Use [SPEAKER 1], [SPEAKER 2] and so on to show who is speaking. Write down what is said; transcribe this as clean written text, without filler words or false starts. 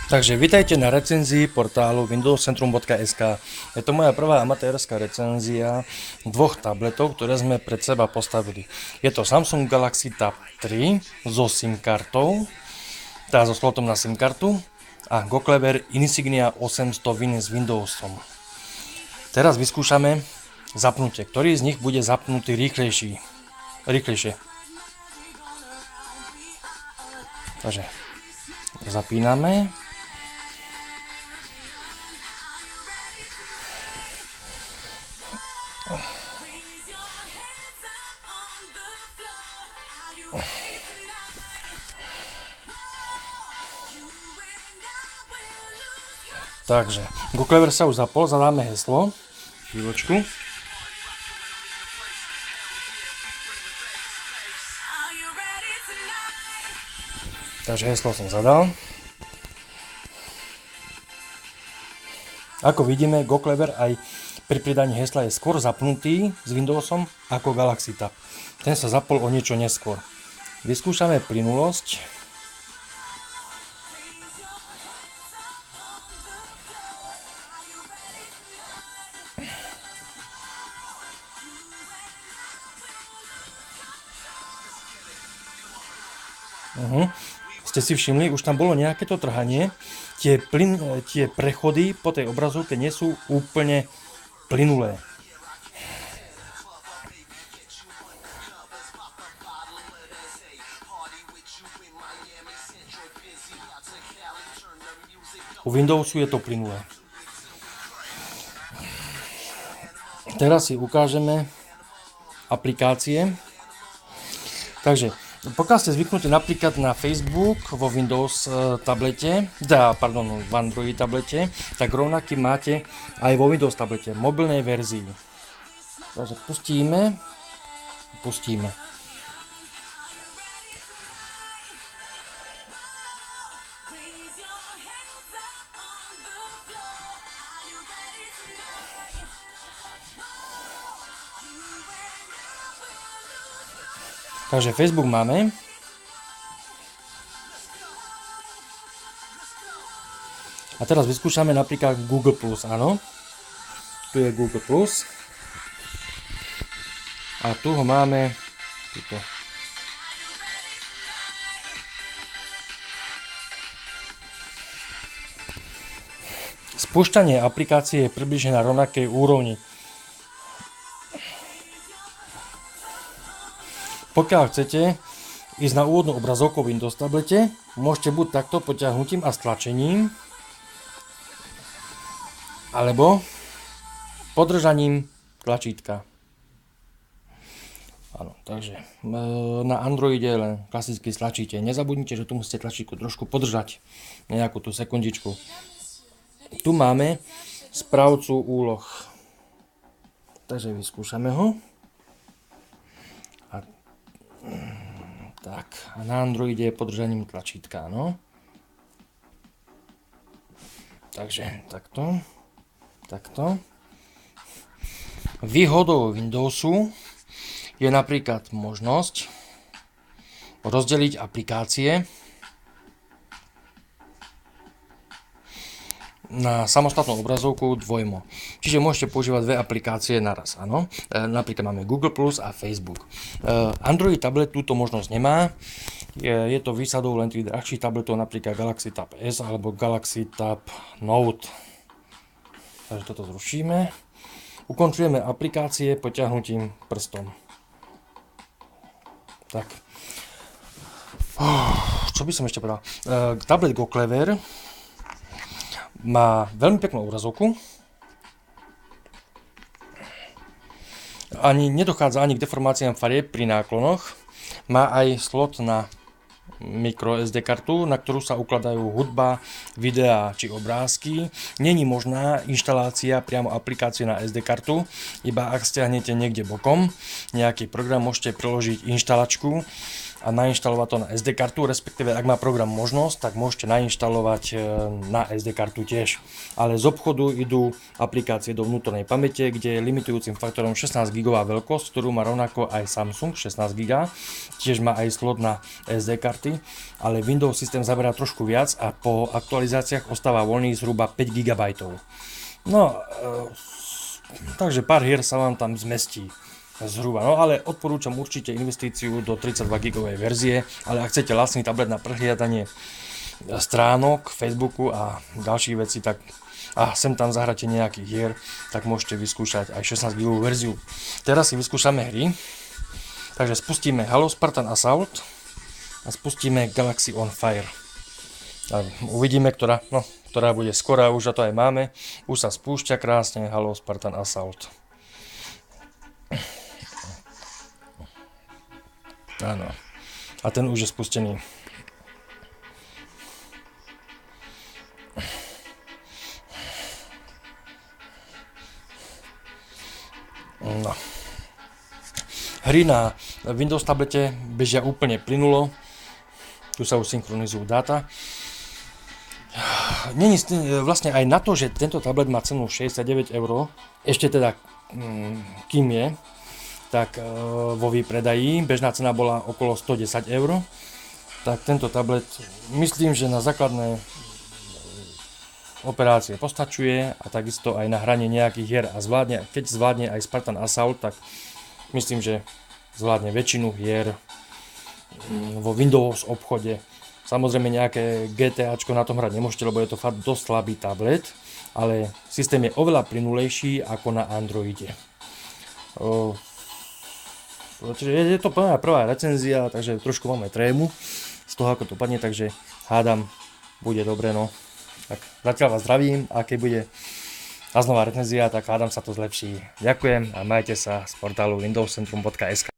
[SPEAKER 1] Takže vitajte na recenzii portálu windowscentrum.sk. Je to moja prvá amatérska recenzia dvoch tabletov, ktoré sme pred seba postavili. Je to Samsung Galaxy Tab 3 so SIM kartou, teda so slotom na SIM kartu, a Goclever Insignia 800 Win s Windowsom. Teraz vyskúšame zapnutie. Ktorý z nich bude zapnutý rýchlejšie. Takže zapíname. Takže, Goclever sa už zapol, zadáme heslo. Chvíľočku. Takže heslo som zadal. Ako vidíme, Goclever aj pri pridaní hesla je skôr zapnutý s Windowsom ako Galaxy Tab. Ten sa zapol o niečo neskôr. Vyskúšame plynulosť. Ste si všimli, už tam bolo nejaké to trhanie. Tie prechody po tej obrazovke nie sú úplne plynulé. U Windowsu je to plynulé. Teraz si ukážeme aplikácie. Takže pokiaľ ste zvyknutí napríklad na Facebook vo Windows tablete, v Android tablete, tak rovnaký máte aj vo Windows tablete, v mobilnej verzii. Takže pustíme. Takže Facebook máme. A teraz vyskúšame napríklad Google+, áno. Tu je Google+. A tu ho máme. Tuto. Spúšťanie aplikácie je približne na rovnakej úrovni. Pokiaľ chcete ísť na úvodnú obrazovku v Windows tablete, môžete buď takto potiahnutím a stlačením, alebo podržaním tlačítka. Áno, takže na Androide len klasicky stlačíte. Nezabudnite, že tu musíte tlačítko trošku podržať, nejakú tú sekundičku. Tu máme správcu úloh. Takže vyskúšame ho. Tak, a na Androide je podržaním tlačítka, no. Takže takto. Výhodou Windowsu je napríklad možnosť rozdeliť aplikácie na samostatnú obrazovku dvojmo. Čiže môžete používať dve aplikácie naraz, áno. Napríklad máme Google Plus a Facebook. Android tablet túto možnosť nemá. Je to výsadou len tých drahších tabletov, napríklad Galaxy Tab S alebo Galaxy Tab Note. Takže toto zrušíme. Ukončujeme aplikácie potiahnutím prstom. Tak. Čo by som ešte povedal? Tablet Goclever má veľmi peknú obrazovku. Nedochádza ani k deformáciám farieb pri náklonoch. Má aj slot na micro SD kartu, na ktorú sa ukladajú hudba, videá či obrázky. Není možná inštalácia priamo aplikácie na SD kartu, iba ak stiahnete niekde bokom nejaký program, môžete preložiť inštalačku a nainštalovať to na SD kartu, respektíve ak má program možnosť, tak môžete nainštalovať na SD kartu tiež. Ale z obchodu idú aplikácie do vnútornej pamäte, kde je limitujúcim faktorom 16 GB veľkosť, ktorú má rovnako aj Samsung 16 GB. Tiež má aj slot na SD karty, ale Windows systém zaberá trošku viac a po aktualizáciách ostáva voľný zhruba 5 GB. No, takže pár hier sa vám tam zmestí zhruba, no ale odporúčam určite investíciu do 32 GB verzie, ale ak chcete lacný tablet na prehliadanie stránok, Facebooku a ďalších vecí, tak a sem tam zahráte nejakých hier, tak môžete vyskúšať aj 16 GB verziu. Teraz si vyskúšame hry, takže spustíme Halo Spartan Assault a spustíme Galaxy on Fire. A uvidíme, ktorá bude skorá, už to aj máme, už sa spúšťa krásne Halo Spartan Assault. Áno. A ten už je spustený. No. Hry na Windows tablete bežia úplne plynulo. Tu sa už synchronizujú dáta. Vlastne aj na to, že tento tablet má cenu 69 €, ešte teda kým je, tak vo výpredaji, bežná cena bola okolo 110 €, tak tento tablet myslím, že na základné operácie postačuje a takisto aj na hranie nejakých hier a keď zvládne aj Spartan Assault, tak myslím, že zvládne väčšinu hier vo Windows obchode. Samozrejme nejaké GTAčko na tom hrať nemôžete, lebo je to fakt dosť slabý tablet, ale systém je oveľa plynulejší ako na Androide. Je to prvá recenzia, takže trošku máme trému z toho, ako to padne, takže hádam, bude dobre, no. Tak zatiaľ vás zdravím a keď bude znova recenzia, tak hádam sa to zlepší. Ďakujem a majte sa z portálu windowscentrum.sk.